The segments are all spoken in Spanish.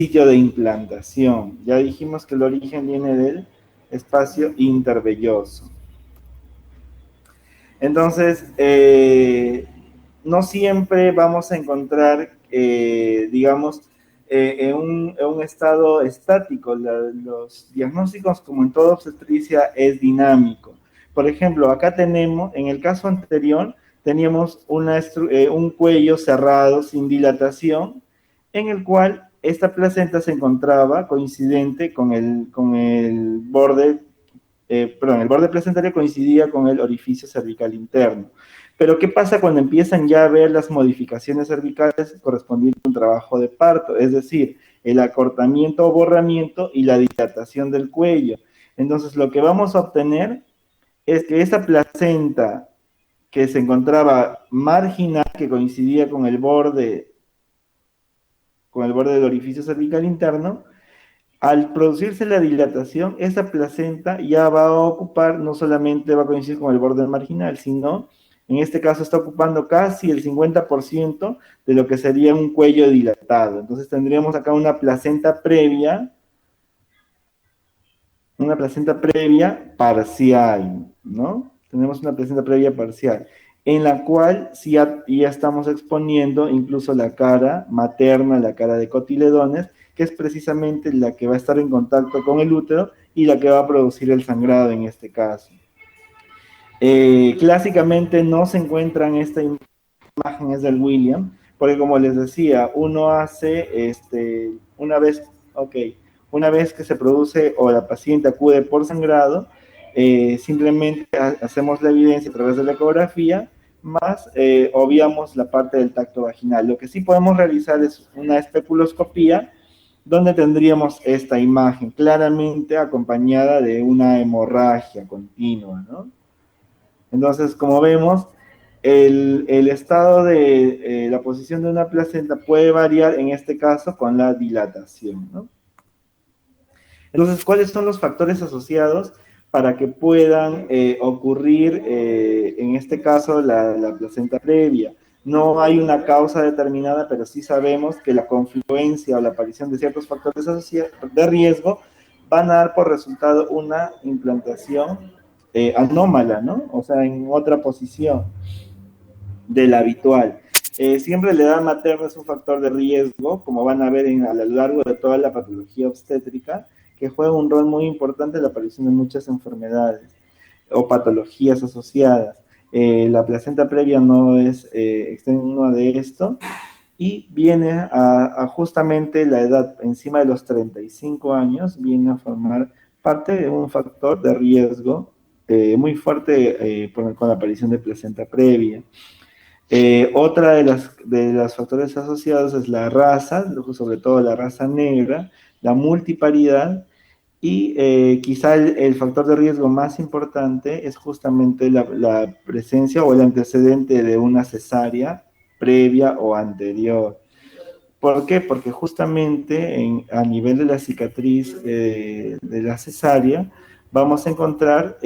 sitio de implantación. Ya dijimos que el origen viene del espacio intervelloso. Entonces, no siempre vamos a encontrar, digamos, en un estado estático. Los diagnósticos, como en toda obstetricia, es dinámico. Por ejemplo, acá tenemos, en el caso anterior, teníamos un cuello cerrado sin dilatación, en el cual esta placenta se encontraba coincidente con el borde el borde placentario coincidía con el orificio cervical interno. Pero ¿qué pasa cuando empiezan ya a ver las modificaciones cervicales correspondientes a un trabajo de parto? Es decir, el acortamiento o borramiento y la dilatación del cuello. Entonces, lo que vamos a obtener es que esa placenta que se encontraba marginal, que coincidía con el borde del orificio cervical interno, al producirse la dilatación, esa placenta ya va a ocupar, no solamente va a coincidir con el borde marginal, sino en este caso está ocupando casi el 50% de lo que sería un cuello dilatado. Entonces tendríamos acá una placenta previa parcial, ¿no? Tenemos una placenta previa parcial, en la cual sí ya estamos exponiendo incluso la cara materna, la cara de cotiledones, que es precisamente la que va a estar en contacto con el útero y la que va a producir el sangrado en este caso. Clásicamente no se encuentran esta imagen, es del William, porque como les decía, uno hace, ok, una vez que se produce o la paciente acude por sangrado, simplemente hacemos la evidencia a través de la ecografía, más obviamos la parte del tacto vaginal. Lo que sí podemos realizar es una especuloscopía, donde tendríamos esta imagen claramente acompañada de una hemorragia continua, ¿no? Entonces, como vemos, el estado de la posición de una placenta puede variar, en este caso, con la dilatación, ¿no? Entonces, ¿cuáles son los factores asociados para que puedan ocurrir, en este caso, la placenta previa? No hay una causa determinada, pero sí sabemos que la confluencia o la aparición de ciertos factores de riesgo van a dar por resultado una implantación anómala, ¿no? O sea, en otra posición de la habitual. Siempre la edad materna es un factor de riesgo, como van a ver a lo largo de toda la patología obstétrica, que juega un rol muy importante en la aparición de muchas enfermedades o patologías asociadas. La placenta previa no es extenua de esto, y viene a justamente la edad encima de los 35 años, viene a formar parte de un factor de riesgo muy fuerte con la aparición de placenta previa. Otra de los factores asociados es la raza, sobre todo la raza negra, la multiparidad, y quizá el factor de riesgo más importante es justamente la presencia o el antecedente de una cesárea previa o anterior. ¿Por qué? Porque justamente a nivel de la cicatriz de la cesárea vamos a encontrar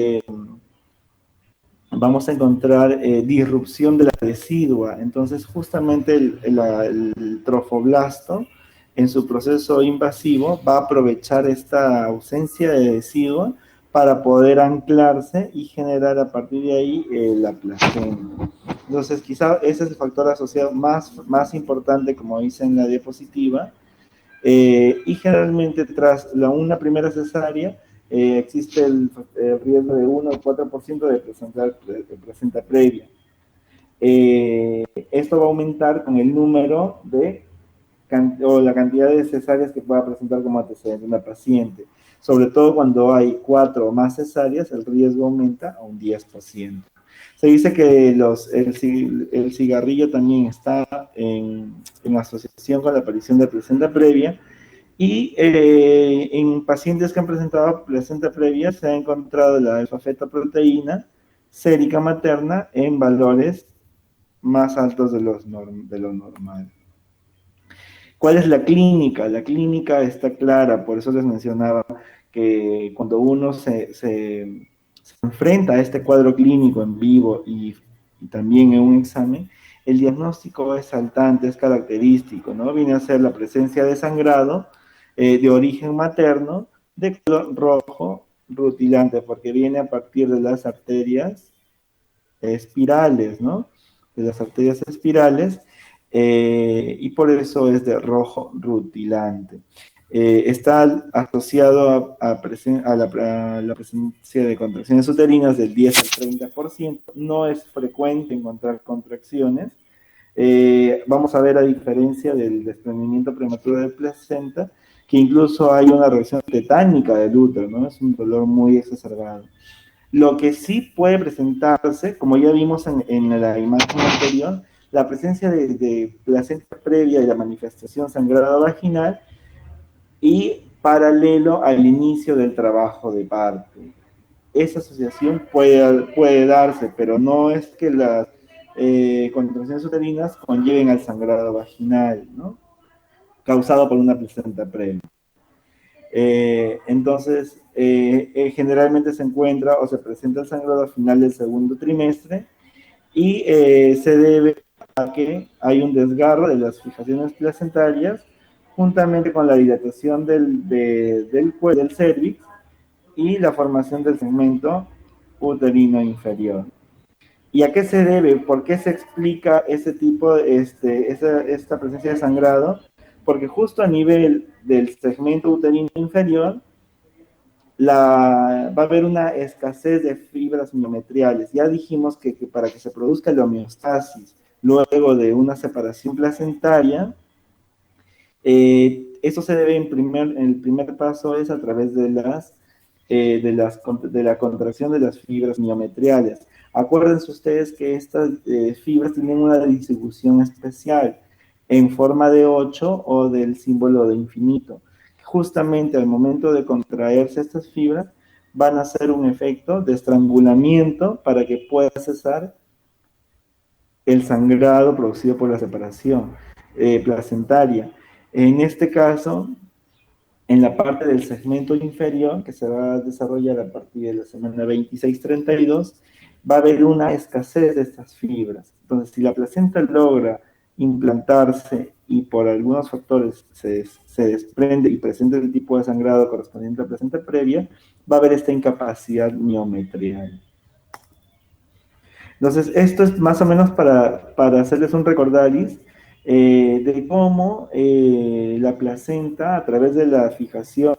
disrupción de la decidua. Entonces, justamente el trofoblasto, en su proceso invasivo, va a aprovechar esta ausencia de decidua para poder anclarse y generar a partir de ahí la placenta. Entonces, quizá ese es el factor asociado más importante, como dice en la diapositiva, y generalmente tras una primera cesárea, existe el riesgo de 1 o 4% de presentar placenta previa. Esto va a aumentar con el número o la cantidad de cesáreas que pueda presentar como antecedente una paciente. Sobre todo cuando hay 4 o más cesáreas, el riesgo aumenta a un 10%. Se dice que el cigarrillo también está en asociación con la aparición de placenta previa, y en pacientes que han presentado placenta previa se ha encontrado la alfa-fetoproteína sérica materna en valores más altos de lo normal. ¿Cuál es la clínica? La clínica está clara, por eso les mencionaba que cuando uno se enfrenta a este cuadro clínico en vivo y también en un examen, el diagnóstico es saltante, es característico, ¿no? Viene a ser la presencia de sangrado, de origen materno, de color rojo rutilante, porque viene a partir de las arterias espirales, ¿no? De las arterias espirales, y por eso es de rojo rutilante. Está asociado a la presencia de contracciones uterinas del 10 al 30%. No es frecuente encontrar contracciones. Vamos a ver, a diferencia del desprendimiento prematuro de placenta, que incluso hay una reacción tetánica del útero, ¿no? Es un dolor muy exacerbado. Lo que sí puede presentarse, como ya vimos en la imagen anterior, la presencia de placenta previa y la manifestación sangrado vaginal y paralelo al inicio del trabajo de parto. Esa asociación puede darse, pero no es que las contracciones uterinas conlleven al sangrado vaginal, ¿no? Causado por una placenta previa. Entonces, generalmente se encuentra o se presenta el sangrado al final del segundo trimestre y se debe a que hay un desgarro de las fijaciones placentarias juntamente con la dilatación del cuello del cervix y la formación del segmento uterino inferior. ¿Y a qué se debe? ¿Por qué se explica ese tipo, esta presencia de sangrado? Porque justo a nivel del segmento uterino inferior va a haber una escasez de fibras miometriales. Ya dijimos que para que se produzca la homeostasis luego de una separación placentaria, eso se debe en el primer paso es a través de la contracción de las fibras miometriales. Acuérdense ustedes que estas fibras tienen una distribución especial en forma de 8 o del símbolo de infinito. Justamente al momento de contraerse estas fibras, van a hacer un efecto de estrangulamiento para que pueda cesar el sangrado producido por la separación placentaria. En este caso, en la parte del segmento inferior, que se va a desarrollar a partir de la semana 26-32, va a haber una escasez de estas fibras. Entonces, si la placenta logra implantarse y por algunos factores se desprende y presenta el tipo de sangrado correspondiente a la placenta previa, va a haber esta incapacidad miometrial. Entonces, esto es más o menos para hacerles un recordaris de cómo la placenta, a través de la fijación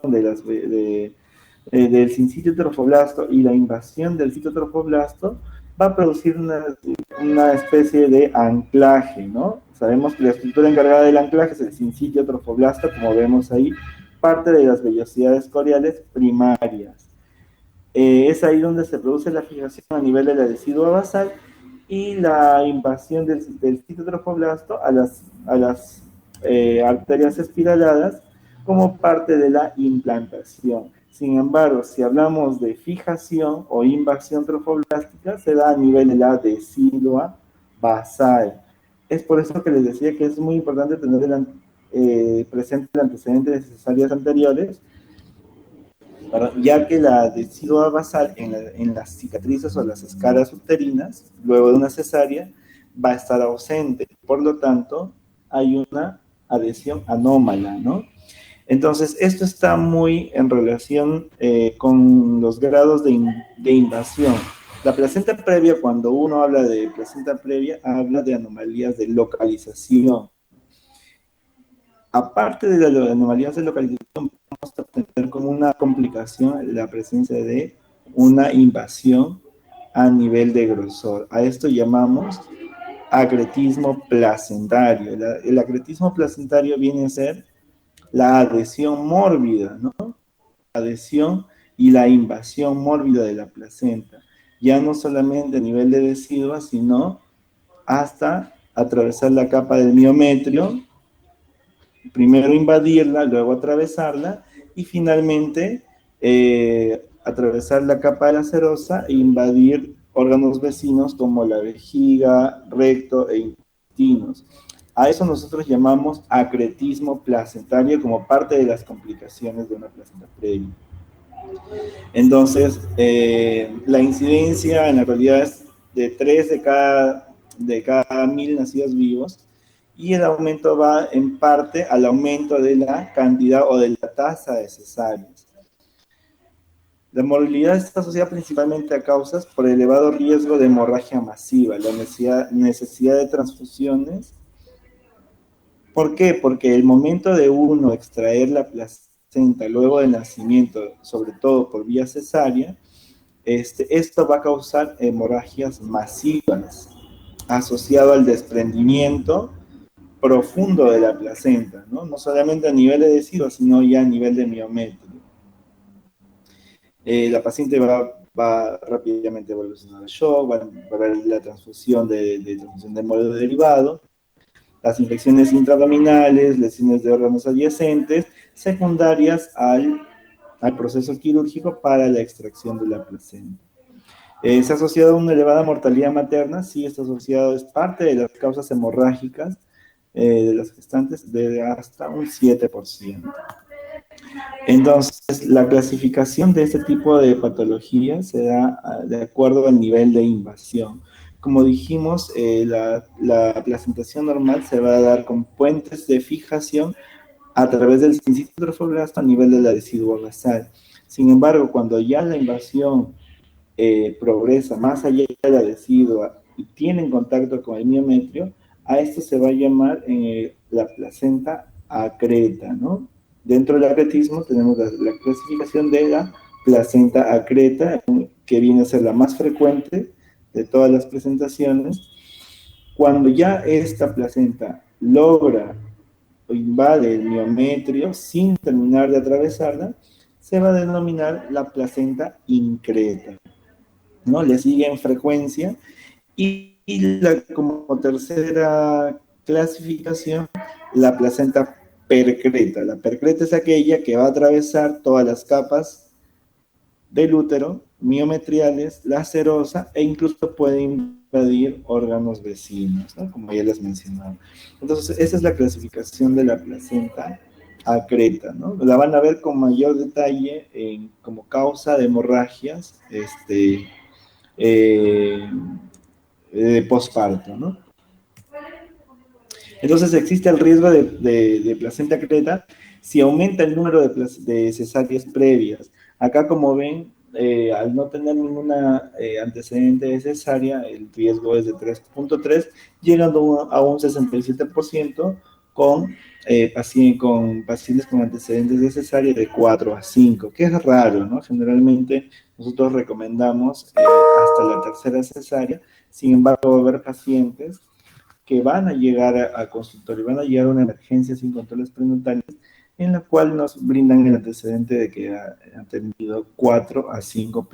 del sincitio trofoblasto y la invasión del citotrofoblasto, va a producir una especie de anclaje, ¿no? Sabemos que la estructura encargada del anclaje es el sincitio trofoblasto, como vemos ahí, parte de las vellosidades coriales primarias. Es ahí donde se produce la fijación a nivel de la decidua basal y la invasión del citotrofoblasto a las arterias espiraladas como parte de la implantación. Sin embargo, si hablamos de fijación o invasión trofoblástica, se da a nivel de la decidua basal. Es por eso que les decía que es muy importante tener presente el antecedente de cesáreas anteriores, ya que la decidua basal en las cicatrices o las escaras uterinas, luego de una cesárea, va a estar ausente. Por lo tanto, hay una adhesión anómala, ¿no? Entonces, esto está muy en relación con los grados de invasión. La placenta previa, cuando uno habla de placenta previa, habla de anomalías de localización. Aparte de las anomalías de localización, vamos a tener como una complicación la presencia de una invasión a nivel de grosor. A esto llamamos acretismo placentario. El acretismo placentario viene a ser la adhesión mórbida, ¿no? La adhesión y la invasión mórbida de la placenta. Ya no solamente a nivel de decidua, sino hasta atravesar la capa del miometrio, primero invadirla, luego atravesarla y finalmente atravesar la capa de la serosa e invadir órganos vecinos como la vejiga, recto e intestinos. A eso nosotros llamamos acretismo placentario como parte de las complicaciones de una placenta previa. Entonces, la incidencia en la realidad es de 3 de cada 1000 nacidos vivos, y el aumento va en parte al aumento de la cantidad o de la tasa de cesáreas. La morbilidad está asociada principalmente a causas por elevado riesgo de hemorragia masiva, la necesidad de transfusiones. ¿Por qué? Porque el momento de uno extraer la placenta luego del nacimiento, sobre todo por vía cesárea, esto va a causar hemorragias masivas asociado al desprendimiento profundo de la placenta, ¿no? No solamente a nivel adhesivo, sino ya a nivel de miometrio. La paciente va rápidamente a evolucionar al shock, va a haber la transfusión de modo derivado, las infecciones intraabdominales, lesiones de órganos adyacentes, secundarias al proceso quirúrgico para la extracción de la placenta. ¿Se ha asociado a una elevada mortalidad materna? Sí, está asociado, es parte de las causas hemorrágicas de las gestantes de hasta un 7%. Entonces, la clasificación de este tipo de patologías se da de acuerdo al nivel de invasión. Como dijimos, la placentación normal se va a dar con puentes de fijación a través del sincito trofoblasto a nivel del adhesivo basal. Sin embargo, cuando ya la invasión progresa más allá del adhesivo y tiene contacto con el miometrio, a esto se va a llamar la placenta acreta, ¿no? Dentro del acretismo tenemos la clasificación de la placenta acreta, que viene a ser la más frecuente de todas las presentaciones. Cuando ya esta placenta logra o invade el miometrio sin terminar de atravesarla, se va a denominar la placenta increta, ¿no? Le sigue en frecuencia y como tercera clasificación, la placenta percreta. La percreta es aquella que va a atravesar todas las capas del útero, miometriales, la serosa e incluso puede invadir órganos vecinos, ¿no? Como ya les mencionaba. Entonces, esa es la clasificación de la placenta acreta, ¿no? La van a ver con mayor detalle como causa de hemorragias, posparto, ¿no? Entonces existe el riesgo de placenta acreta si aumenta el número de cesáreas previas. Acá, como ven, al no tener ninguna antecedente de cesárea, el riesgo es de 3.3, llegando a un 67% con pacientes con antecedentes de cesárea de 4 a 5, que es raro, ¿no? Generalmente nosotros recomendamos hasta la tercera cesárea. Sin embargo, va a haber pacientes que van a llegar a consultorio, van a llegar a una emergencia sin controles prenatales, en la cual nos brindan el antecedente de que han tenido 4 a 5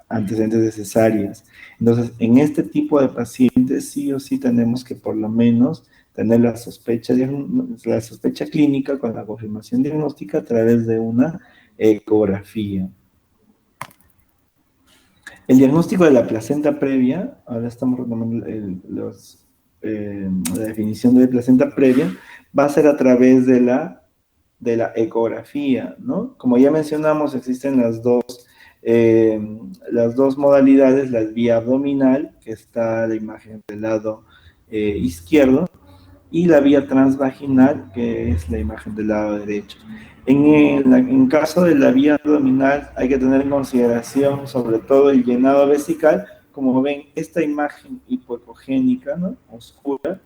antecedentes de cesáreas. Entonces, en este tipo de pacientes sí o sí tenemos que por lo menos tener la sospecha clínica con la confirmación diagnóstica a través de una ecografía. El diagnóstico de la placenta previa, ahora estamos retomando la definición de placenta previa, va a ser a través de la ecografía, ¿no? Como ya mencionamos, existen las dos modalidades, la vía abdominal, que está la imagen del lado izquierdo, y la vía transvaginal, que es la imagen del lado derecho. En caso de la vía abdominal hay que tener en consideración sobre todo el llenado vesical. Como ven, esta imagen hipoecogénica, ¿no?, oscura,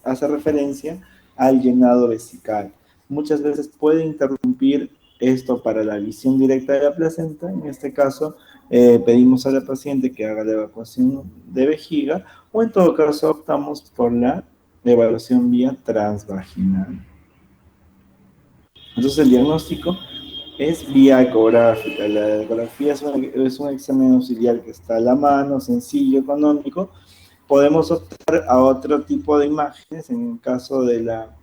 hace referencia al llenado vesical. Muchas veces puede interrumpir esto para la visión directa de la placenta. En este caso, pedimos a la paciente que haga la evacuación de vejiga, o en todo caso optamos por la evaluación vía transvaginal. Entonces el diagnóstico es vía ecográfica. La ecografía es un examen auxiliar que está a la mano, sencillo, económico. Podemos optar a otro tipo de imágenes. En el caso de la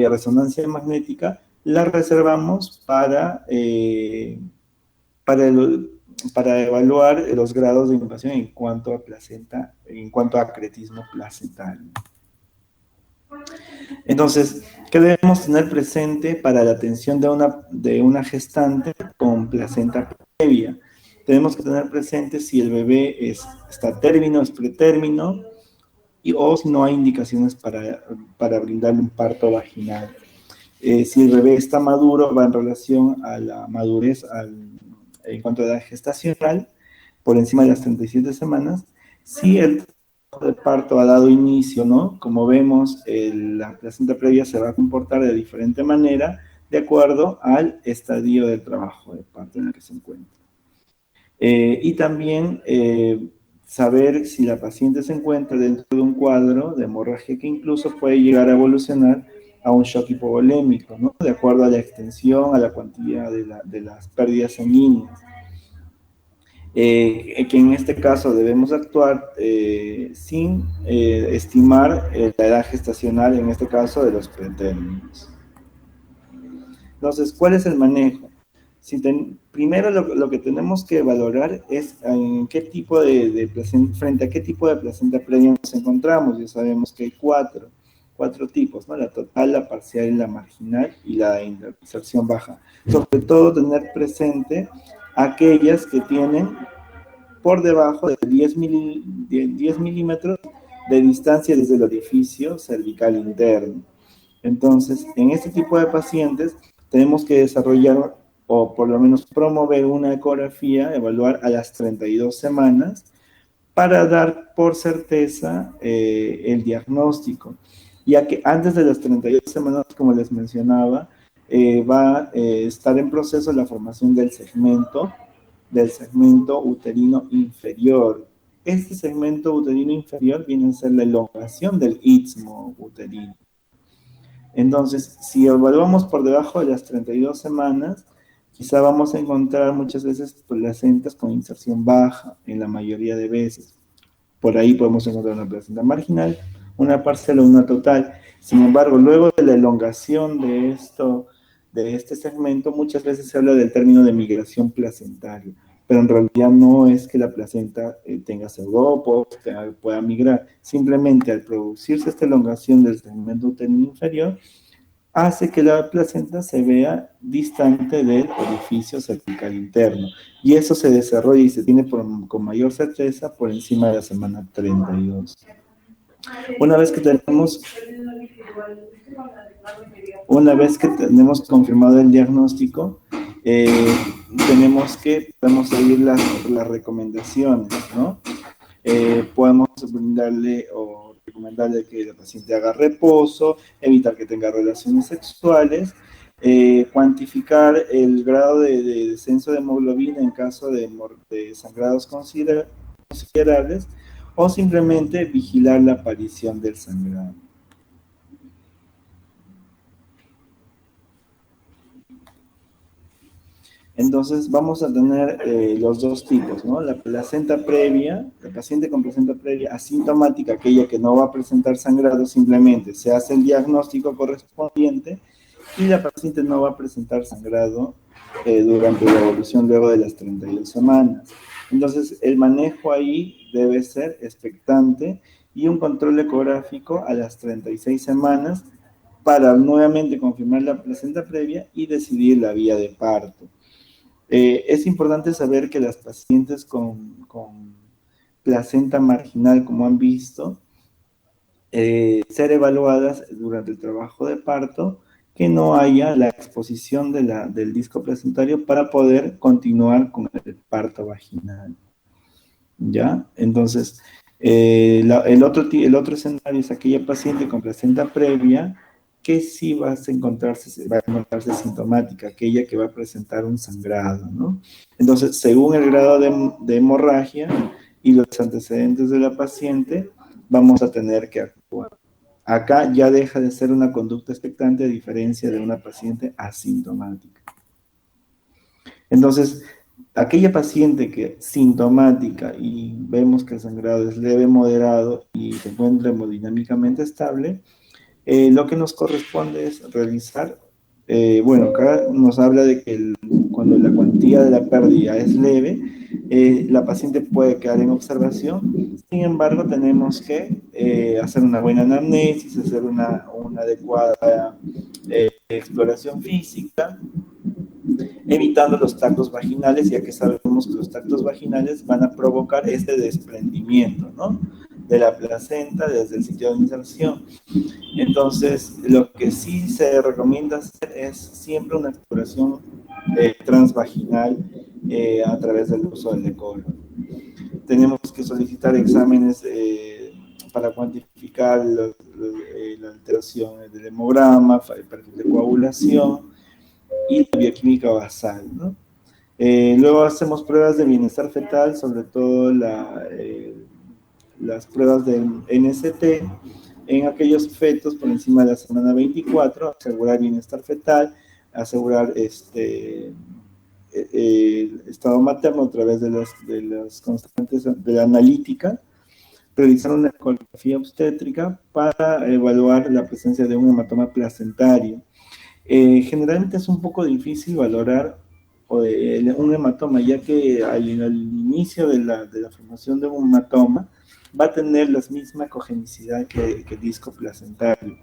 resonancia magnética, la reservamos para evaluar los grados de invasión en cuanto a placenta, en cuanto a acretismo placentario. Entonces, ¿qué debemos tener presente para la atención de una gestante con placenta previa? Tenemos que tener presente si el bebé está a término, es pretérmino, o si no hay indicaciones para brindarle un parto vaginal. Si el bebé está maduro, va en relación a la madurez en cuanto a edad gestacional, por encima de las 37 semanas. Si el trabajo de parto ha dado inicio, ¿no? Como vemos, la placenta previa se va a comportar de diferente manera de acuerdo al estadio del trabajo de parto en el que se encuentra. Y también saber si la paciente se encuentra dentro de un cuadro de hemorragia que incluso puede llegar a evolucionar a un shock hipovolémico, ¿no? De acuerdo a la extensión, a la cuantía de las pérdidas sanguíneas. Que en este caso debemos actuar sin estimar la edad gestacional, en este caso de los pretérminos. Entonces, ¿cuál es el manejo? Primero lo que tenemos que valorar es en qué tipo de placenta, frente a qué tipo de placenta previa nos encontramos. Ya sabemos que hay cuatro tipos, ¿no? La total, la parcial, la marginal y la inserción baja. Sobre todo tener presente aquellas que tienen por debajo de 10 milímetros de distancia desde el orificio cervical interno. Entonces, en este tipo de pacientes tenemos que desarrollar o por lo menos promover una ecografía, evaluar a las 32 semanas para dar por certeza el diagnóstico, ya que antes de las 32 semanas, como les mencionaba, va a estar en proceso la formación del segmento uterino inferior. Este segmento uterino inferior viene a ser la elongación del istmo uterino. Entonces, si evaluamos por debajo de las 32 semanas, quizá vamos a encontrar muchas veces placentas con inserción baja, en la mayoría de veces. Por ahí podemos encontrar una placenta marginal, una parcial o una total. Sin embargo, luego de la elongación de este segmento, muchas veces se habla del término de migración placentaria, pero en realidad no es que la placenta tenga pseudópodos, pueda migrar. Simplemente al producirse esta elongación del segmento uterino inferior, hace que la placenta se vea distante del orificio cervical interno. Y eso se desarrolla y se tiene con mayor certeza por encima de la semana 32. Una vez que tenemos confirmado el diagnóstico, podemos seguir las recomendaciones, ¿no? Podemos brindarle o recomendarle que la paciente haga reposo, evitar que tenga relaciones sexuales, cuantificar el grado de descenso de hemoglobina en caso de sangrados considerables, o simplemente vigilar la aparición del sangrado. Entonces vamos a tener los dos tipos, ¿no? La placenta previa, la paciente con placenta previa asintomática, aquella que no va a presentar sangrado, simplemente se hace el diagnóstico correspondiente y la paciente no va a presentar sangrado durante la evolución luego de las 32 semanas. Entonces el manejo ahí debe ser expectante y un control ecográfico a las 36 semanas para nuevamente confirmar la placenta previa y decidir la vía de parto. Es importante saber que las pacientes con placenta marginal, como han visto, ser evaluadas durante el trabajo de parto, que no haya la exposición del disco placentario para poder continuar con el parto vaginal. ¿Ya? Entonces, el otro escenario es aquella paciente con placenta previa que sí va a encontrarse sintomática, aquella que va a presentar un sangrado, ¿no? Entonces, según el grado de hemorragia y los antecedentes de la paciente, vamos a tener que actuar. Acá ya deja de ser una conducta expectante a diferencia de una paciente asintomática. Entonces, aquella paciente que es sintomática y vemos que el sangrado es leve, moderado y se encuentra hemodinámicamente estable, lo que nos corresponde es realizar, bueno, acá nos habla de que cuando la cuantía de la pérdida es leve, la paciente puede quedar en observación. Sin embargo, tenemos que hacer una buena anamnesis, hacer una adecuada exploración física, evitando los tactos vaginales, ya que sabemos que los tactos vaginales van a provocar este desprendimiento, ¿no?, de la placenta desde el sitio de inserción. Entonces, lo que sí se recomienda hacer es siempre una exploración transvaginal a través del uso del decoro. Tenemos que solicitar exámenes para cuantificar la alteración del hemograma, el perfil de coagulación y la bioquímica basal, ¿no? Luego hacemos pruebas de bienestar fetal, sobre todo las pruebas del NST en aquellos fetos por encima de la semana 24, asegurar bienestar fetal, asegurar el estado materno a través de las constantes de la analítica, realizar una ecografía obstétrica para evaluar la presencia de un hematoma placentario. Generalmente es un poco difícil valorar un hematoma, ya que al inicio de la formación de un hematoma va a tener la misma cogenicidad que el disco placentario.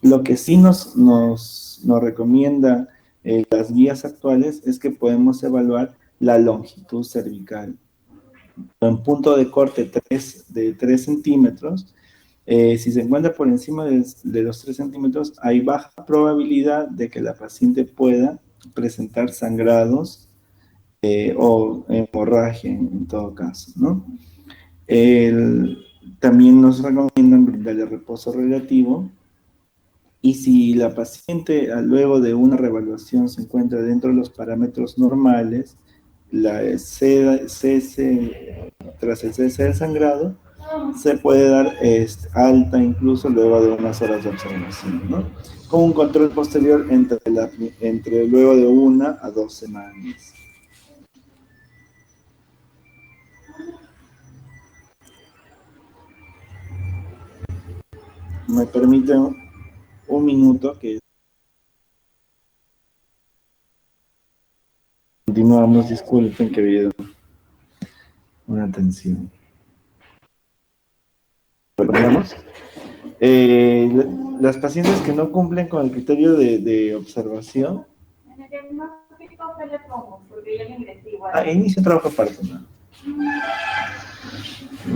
Lo que sí nos recomienda las guías actuales es que podemos evaluar la longitud cervical. En punto de corte de 3 centímetros, si se encuentra por encima de los 3 centímetros, hay baja probabilidad de que la paciente pueda presentar sangrados o hemorragia en todo caso, ¿no? También nos recomiendan brindarle reposo relativo y si la paciente luego de una reevaluación se encuentra dentro de los parámetros normales, tras el cese del sangrado, se puede dar alta incluso luego de unas horas de observación, ¿no? Con un control posterior entre luego de 1 a 2 semanas. Me permiten un minuto que continuamos, disculpen que ha habido una tensión. ¿Recordamos? Las pacientes que no cumplen con el criterio de observación. En el diagnóstico, ¿qué le pongo? Porque ya le ingresé igual. Inicio trabajo aparte, ¿no?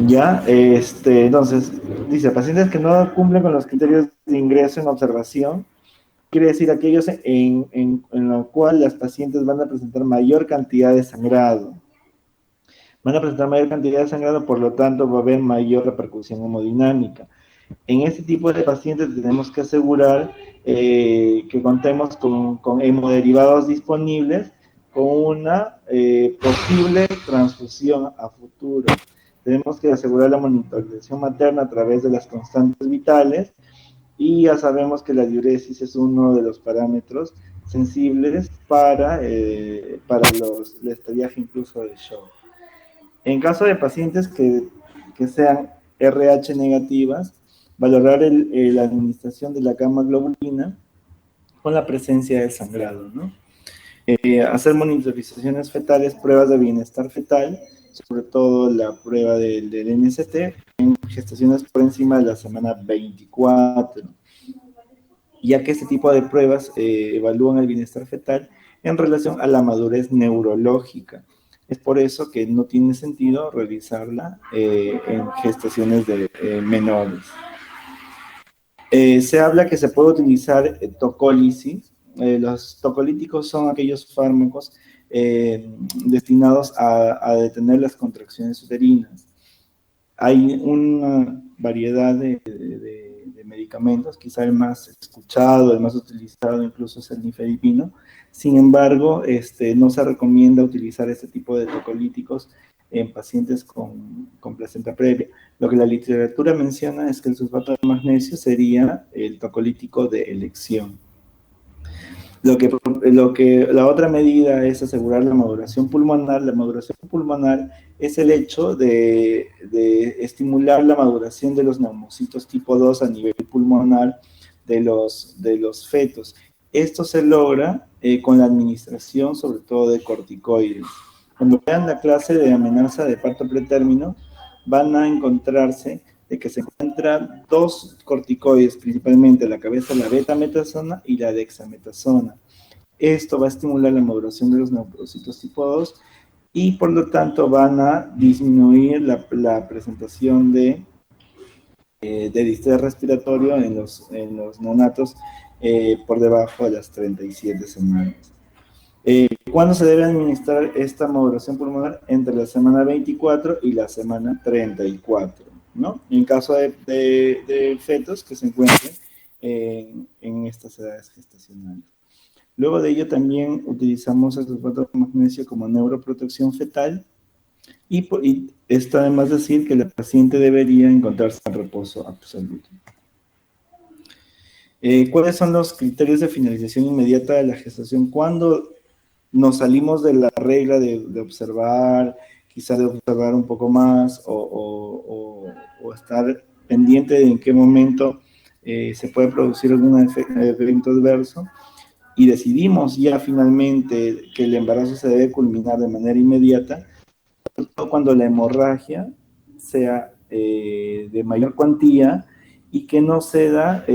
Ya, entonces, dice, pacientes que no cumplen con los criterios de ingreso en observación, quiere decir aquellos en los cuales las pacientes van a presentar mayor cantidad de sangrado. Van a presentar mayor cantidad de sangrado, por lo tanto va a haber mayor repercusión hemodinámica. En este tipo de pacientes tenemos que asegurar que contemos con hemoderivados disponibles con una posible transfusión a futuro. Tenemos que asegurar la monitorización materna a través de las constantes vitales y ya sabemos que la diuresis es uno de los parámetros sensibles para el estadiaje incluso de shock. En caso de pacientes que sean RH negativas, valorar la administración de la gamma globulina con la presencia del sangrado, ¿no? Hacer monitorizaciones fetales, pruebas de bienestar fetal, sobre todo la prueba del NST, en gestaciones por encima de la semana 24, ya que este tipo de pruebas evalúan el bienestar fetal en relación a la madurez neurológica. Es por eso que no tiene sentido realizarla en gestaciones menores. Se habla que se puede utilizar tocólisis. Los tocolíticos son aquellos fármacos destinados a detener las contracciones uterinas. Hay una variedad de medicamentos, quizá el más escuchado, el más utilizado incluso es el nifedipino. Sin embargo, no se recomienda utilizar este tipo de tocolíticos en pacientes con placenta previa. Lo que la literatura menciona es que el sulfato de magnesio sería el tocolítico de elección. La otra medida es asegurar la maduración pulmonar. La maduración pulmonar es el hecho de estimular la maduración de los neumocitos tipo 2 a nivel pulmonar de los fetos. Esto se logra con la administración, sobre todo, de corticoides. Cuando vean la clase de amenaza de parto pretérmino, van a encontrarse de que se encuentran dos corticoides, principalmente la cabeza, la betametasona y la dexametasona. Esto va a estimular la maduración de los neumocitos tipo 2 y por lo tanto van a disminuir la presentación de de distrés respiratorio en los neonatos por debajo de las 37 semanas. ¿Cuándo se debe administrar esta modulación pulmonar? Entre la semana 24 y la semana 34, ¿no? En caso de fetos que se encuentren en estas edades gestacionales. Luego de ello también utilizamos el sulfato de magnesio como neuroprotección fetal y está además decir que la paciente debería encontrarse en reposo absoluto. ¿Cuáles son los criterios de finalización inmediata de la gestación? ¿Cuándo nos salimos de la regla de observar, quizá de observar un poco más o estar pendiente de en qué momento se puede producir algún evento adverso? Y decidimos ya finalmente que el embarazo se debe culminar de manera inmediata, sobre todo cuando la hemorragia sea de mayor cuantía y que no se da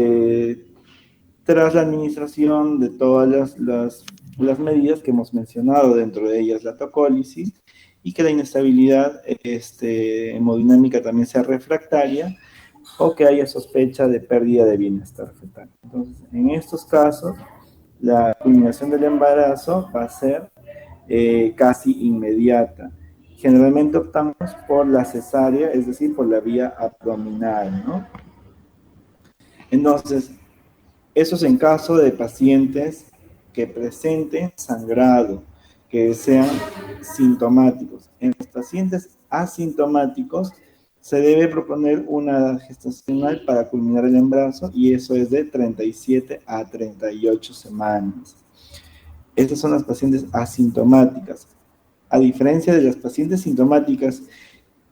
tras la administración de todas las medidas que hemos mencionado, dentro de ellas la tocólisis, y que la inestabilidad hemodinámica también sea refractaria, o que haya sospecha de pérdida de bienestar fetal. Entonces, en estos casos, la culminación del embarazo va a ser casi inmediata. Generalmente optamos por la cesárea, es decir, por la vía abdominal, ¿no? Entonces, eso es en caso de pacientes que presenten sangrado, que sean sintomáticos. En los pacientes asintomáticos se debe proponer una edad gestacional para culminar el embarazo y eso es de 37 a 38 semanas. Estas son las pacientes asintomáticas. A diferencia de las pacientes sintomáticas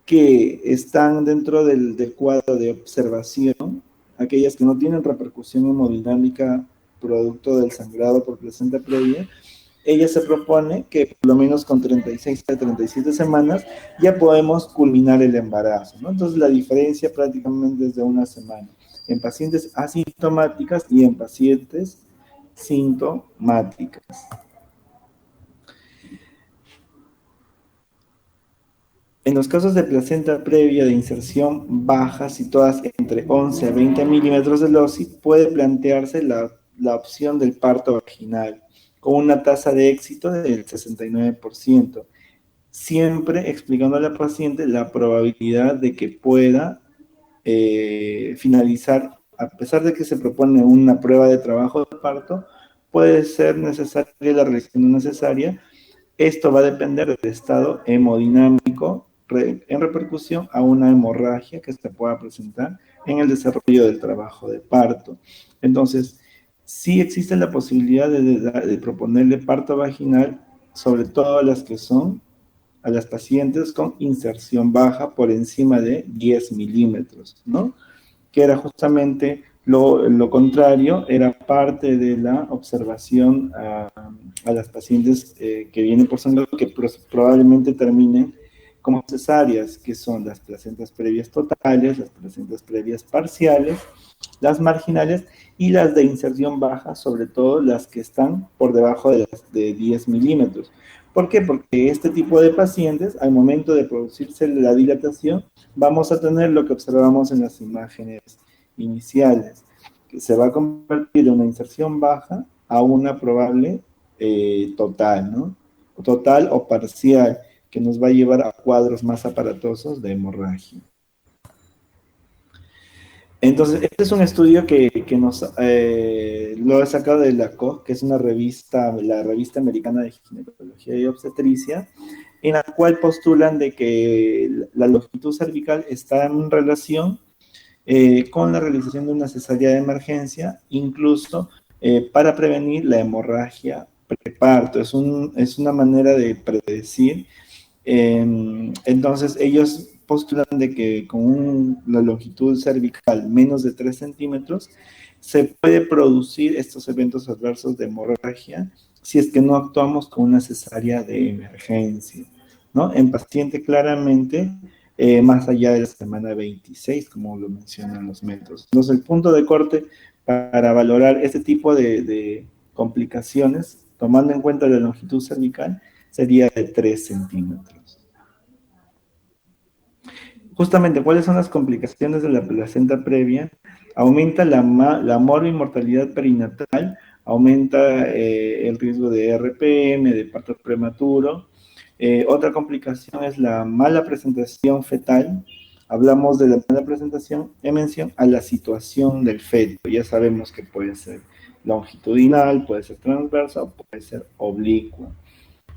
que están dentro del cuadro de observación, aquellas que no tienen repercusión hemodinámica producto del sangrado por placenta previa, ella se propone que por lo menos con 36 a 37 semanas ya podemos culminar el embarazo, ¿no? Entonces la diferencia prácticamente es de una semana en pacientes asintomáticas y en pacientes sintomáticas. En los casos de placenta previa de inserción baja, situadas entre 11 a 20 milímetros de loci, puede plantearse la opción del parto vaginal, con una tasa de éxito del 69%, siempre explicando a la paciente la probabilidad de que pueda finalizar, a pesar de que se propone una prueba de trabajo de parto, puede ser necesaria la realización de una cesárea. Esto va a depender del estado hemodinámico en repercusión a una hemorragia que se pueda presentar en el desarrollo del trabajo de parto. Entonces, sí existe la posibilidad de proponerle parto vaginal, sobre todo a las que son a las pacientes con inserción baja por encima de 10 milímetros, ¿no? Que era justamente lo contrario, era parte de la observación a las pacientes que vienen por sangrado, que probablemente terminen como cesáreas, que son las placentas previas totales, las placentas previas parciales, las marginales y las de inserción baja, sobre todo las que están por debajo de las de 10 milímetros. ¿Por qué? Porque este tipo de pacientes, al momento de producirse la dilatación, vamos a tener lo que observamos en las imágenes iniciales, que se va a convertir de una inserción baja a una probable total, ¿no? Total o parcial, que nos va a llevar a cuadros más aparatosos de hemorragia. Entonces, este es un estudio que lo he sacado de la COG, que es una revista, la revista americana de ginecología y obstetricia, en la cual postulan de que la longitud cervical está en relación con la realización de una cesárea de emergencia, incluso para prevenir la hemorragia preparto. Es una manera de predecir. Entonces, ellos postulan de que con la longitud cervical menos de 3 centímetros se puede producir estos eventos adversos de hemorragia si es que no actuamos con una cesárea de emergencia, ¿no? En paciente claramente más allá de la semana 26, como lo mencionan los métodos. Entonces, el punto de corte para valorar este tipo de complicaciones, tomando en cuenta la longitud cervical, sería de 3 centímetros. Justamente, ¿cuáles son las complicaciones de la placenta previa? Aumenta la mortalidad perinatal, aumenta el riesgo de RPM, de parto prematuro. Otra complicación es la mala presentación fetal. Hablamos de la mala presentación en mención a la situación del feto. Ya sabemos que puede ser longitudinal, puede ser transversa o puede ser oblicua,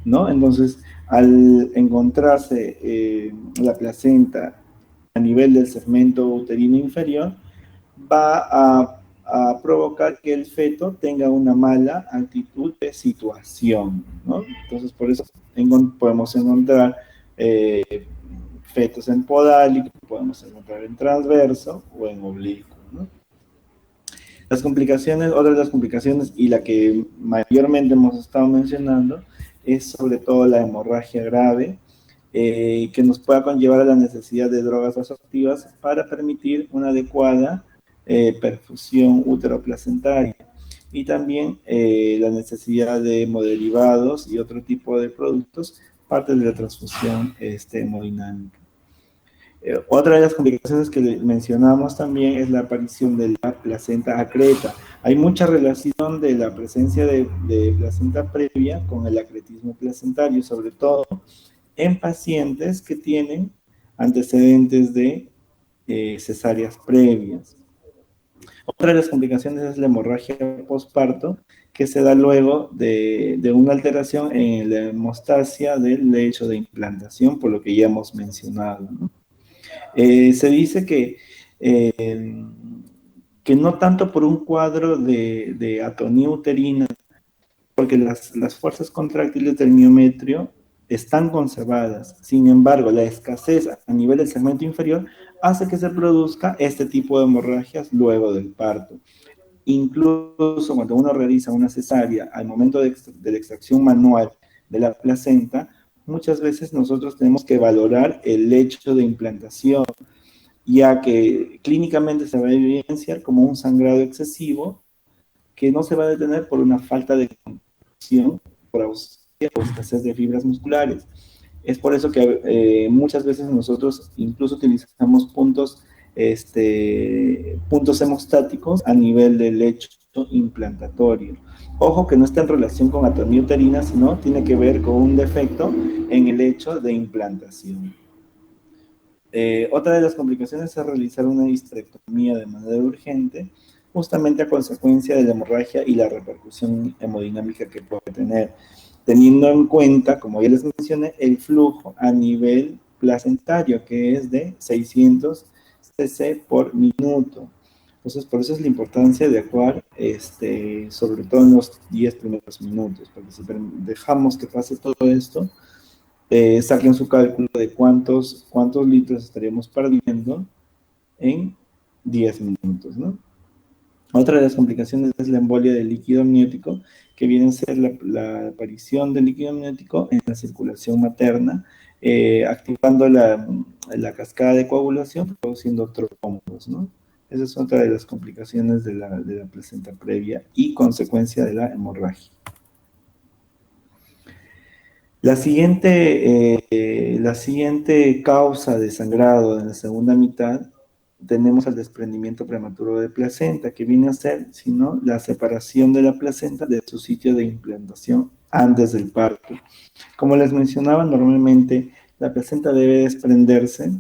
¿no? Entonces, al encontrarse la placenta a nivel del segmento uterino inferior, va a provocar que el feto tenga una mala actitud de situación, ¿no? Entonces, por eso podemos encontrar fetos en podálico, podemos encontrar en transverso o en oblicuo, ¿no? Las complicaciones, otra de las complicaciones y la que mayormente hemos estado mencionando es sobre todo la hemorragia grave, que nos pueda conllevar a la necesidad de drogas vasoactivas para permitir una adecuada perfusión uteroplacentaria y también la necesidad de hemoderivados y otro tipo de productos, parte de la transfusión hemodinámica. Otra de las complicaciones que mencionamos también es la aparición de la placenta acreta. Hay mucha relación de la presencia de placenta previa con el acretismo placentario, sobre todo en pacientes que tienen antecedentes de cesáreas previas. Otra de las complicaciones es la hemorragia postparto, que se da luego de una alteración en la hemostasia del lecho de implantación, por lo que ya hemos mencionado, ¿no? Se dice eh, que no tanto por un cuadro de atonía uterina, porque las fuerzas contráctiles del miometrio están conservadas. Sin embargo, la escasez a nivel del segmento inferior hace que se produzca este tipo de hemorragias luego del parto. Incluso cuando uno realiza una cesárea al momento de la extracción manual de la placenta, muchas veces nosotros tenemos que valorar el hecho de implantación, ya que clínicamente se va a evidenciar como un sangrado excesivo que no se va a detener por una falta de condición, por ausencia o escasez de fibras musculares. Es por eso que muchas veces nosotros incluso utilizamos puntos hemostáticos a nivel del lecho implantatorio. Ojo que no está en relación con atonía uterina, sino tiene que ver con un defecto en el hecho de implantación. Otra de las complicaciones es realizar una histerectomía de manera urgente, justamente a consecuencia de la hemorragia y la repercusión hemodinámica que puede tener, teniendo en cuenta, como ya les mencioné, el flujo a nivel placentario, que es de 600 cc por minuto. Entonces, por eso es la importancia de actuar, sobre todo en los 10 primeros minutos, porque si dejamos que pase todo esto, saquen su cálculo de cuántos litros estaríamos perdiendo en 10 minutos, ¿no? Otra de las complicaciones es la embolia del líquido amniótico, que viene a ser la aparición del líquido amniótico en la circulación materna, activando la cascada de coagulación, produciendo trombos, ¿no? Esa es otra de las complicaciones de la placenta previa y consecuencia de la hemorragia. La siguiente causa de sangrado en la segunda mitad tenemos el desprendimiento prematuro de placenta, que viene a ser, sino la separación de la placenta de su sitio de implantación antes del parto. Como les mencionaba, normalmente la placenta debe desprenderse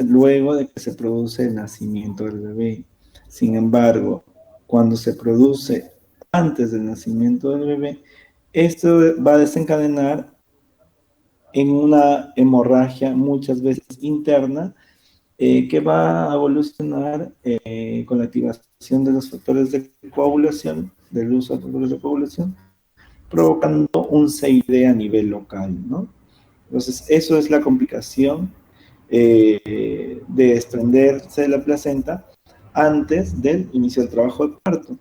luego de que se produce el nacimiento del bebé. Sin embargo, cuando se produce antes del nacimiento del bebé, esto va a desencadenar en una hemorragia muchas veces interna, que va a evolucionar con la activación de los factores de coagulación, del uso de factores de coagulación, provocando un CID a nivel local, ¿no? Entonces, eso es la complicación de desprenderse de la placenta antes del inicio del trabajo de parto.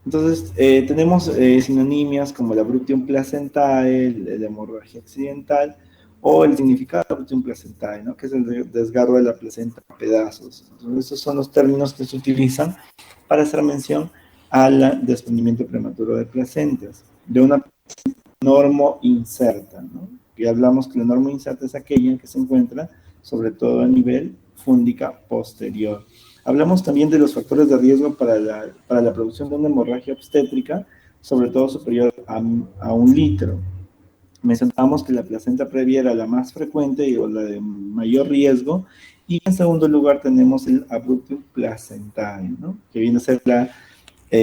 Entonces, tenemos sinonimias como la abruption placentae, la hemorragia accidental, o el significado de abruption placentae, ¿no? Que es el desgarro de la placenta a pedazos. Entonces, esos son los términos que se utilizan para hacer mención al desprendimiento prematuro de placentas, de una normo inserta, ¿no? Que hablamos que la normo inserta es aquella que se encuentra sobre todo a nivel fúndica posterior. Hablamos también de los factores de riesgo para la producción de una hemorragia obstétrica, sobre todo superior a 1 litro. Mencionamos que la placenta previa era la más frecuente o la de mayor riesgo, y en segundo lugar tenemos el abrupto placentario, ¿no? Que viene a ser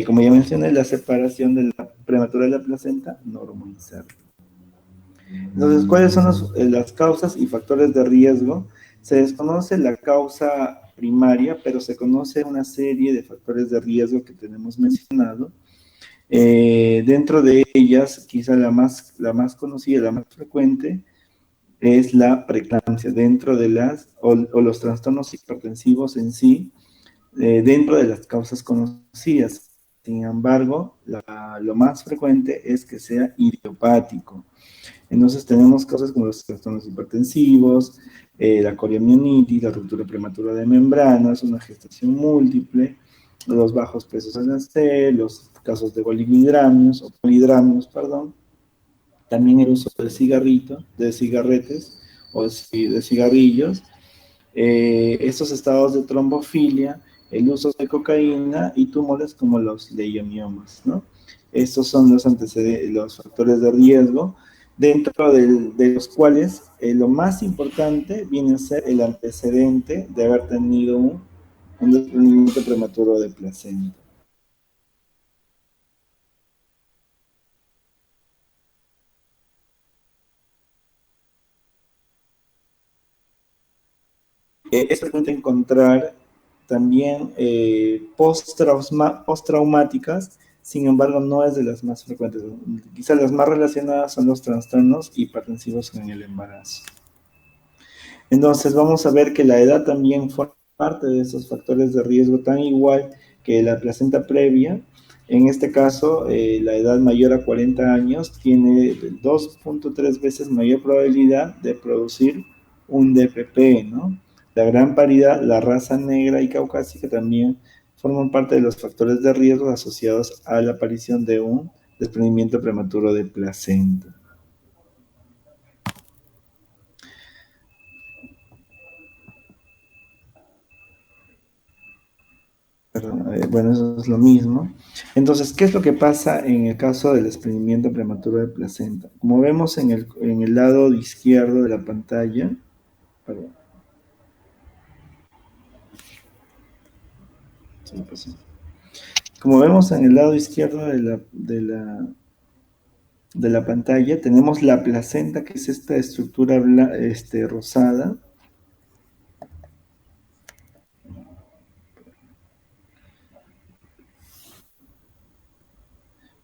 como ya mencioné, la separación de la prematura de la placenta normoinserta. Entonces, ¿cuáles son las causas y factores de riesgo? Se desconoce la causa primaria, pero se conoce una serie de factores de riesgo que tenemos mencionado. Dentro de ellas, quizá la más conocida, la más frecuente, es la preeclampsia, dentro de o los trastornos hipertensivos en sí, dentro de las causas conocidas. Sin embargo, lo más frecuente es que sea idiopático. Entonces tenemos causas como los trastornos hipertensivos, la coriomionitis, la ruptura prematura de membranas, una gestación múltiple, los bajos pesos al nacer, los casos de oligohidramios o polidramios, perdón, también el uso de cigarretes o de cigarrillos, estos estados de trombofilia, el uso de cocaína y tumores como los leiomiomas, ¿no? Estos son los antecedentes, los factores de riesgo, dentro de los cuales lo más importante viene a ser el antecedente de haber tenido un desprendimiento prematuro de placenta. Es frecuente encontrar también postraumáticas, sin embargo no es de las más frecuentes. Quizás las más relacionadas son los trastornos hipertensivos en el embarazo. Entonces vamos a ver que la edad también forma parte de esos factores de riesgo, tan igual que la placenta previa. En este caso, la edad mayor a 40 años tiene 2.3 veces mayor probabilidad de producir un DPP, ¿no? La gran paridad, la raza negra y caucásica también forman parte de los factores de riesgo asociados a la aparición de un desprendimiento prematuro de placenta. Perdón, bueno, eso es lo mismo. Entonces, ¿qué es lo que pasa en el caso del desprendimiento prematuro de placenta? Como vemos en el lado izquierdo de la pantalla, perdón, como vemos en el lado izquierdo de la pantalla, tenemos la placenta, que es esta estructura rosada.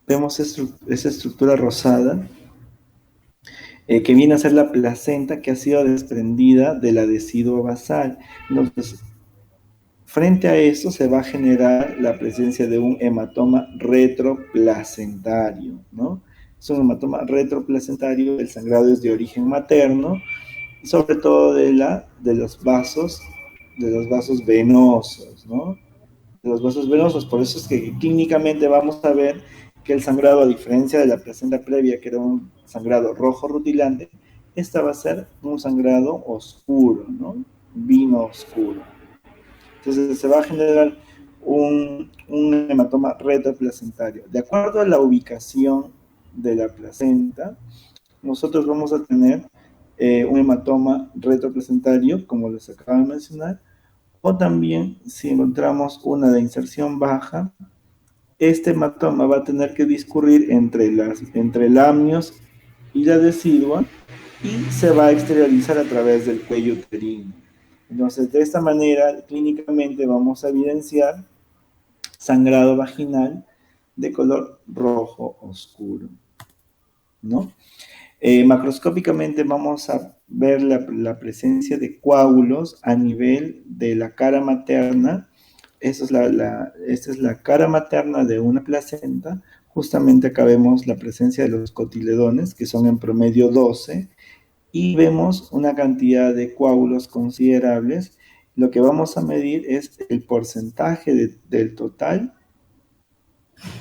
Vemos esa estructura rosada, que viene a ser la placenta que ha sido desprendida del adhesivo basal. Entonces, frente a eso se va a generar la presencia de un hematoma retroplacentario, ¿no? Es un hematoma retroplacentario, el sangrado es de origen materno, sobre todo de los vasos venosos, ¿no? De los vasos venosos, por eso es que clínicamente vamos a ver que el sangrado, a diferencia de la placenta previa, que era un sangrado rojo rutilante, esta va a ser un sangrado oscuro, ¿no? Vino oscuro. Entonces se va a generar un hematoma retroplacentario. De acuerdo a la ubicación de la placenta, nosotros vamos a tener un hematoma retroplacentario, como les acabo de mencionar, o también si encontramos una de inserción baja, este hematoma va a tener que discurrir entre el amnios y la decidua, y se va a exteriorizar a través del cuello uterino. Entonces, de esta manera, clínicamente vamos a evidenciar sangrado vaginal de color rojo oscuro, ¿no? Macroscópicamente vamos a ver presencia de coágulos a nivel de la cara materna. Esta es la cara materna de una placenta. Justamente acá vemos la presencia de los cotiledones, que son en promedio 12, y vemos una cantidad de coágulos considerables. Lo que vamos a medir es el porcentaje del total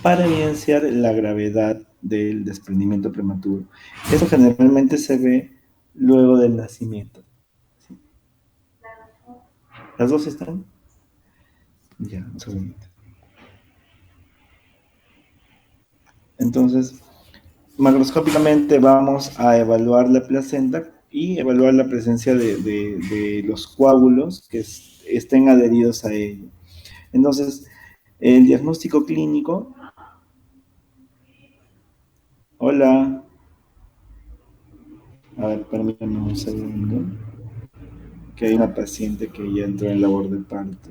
para evidenciar la gravedad del desprendimiento prematuro. Eso generalmente se ve luego del nacimiento. ¿Sí? ¿Las dos están? Ya, un segundo. Entonces, macroscópicamente vamos a evaluar la placenta y evaluar la presencia de los coágulos que estén adheridos a ello. Entonces, el diagnóstico clínico, hola, a ver, permítame un segundo, que hay una paciente que ya entró en labor de parto.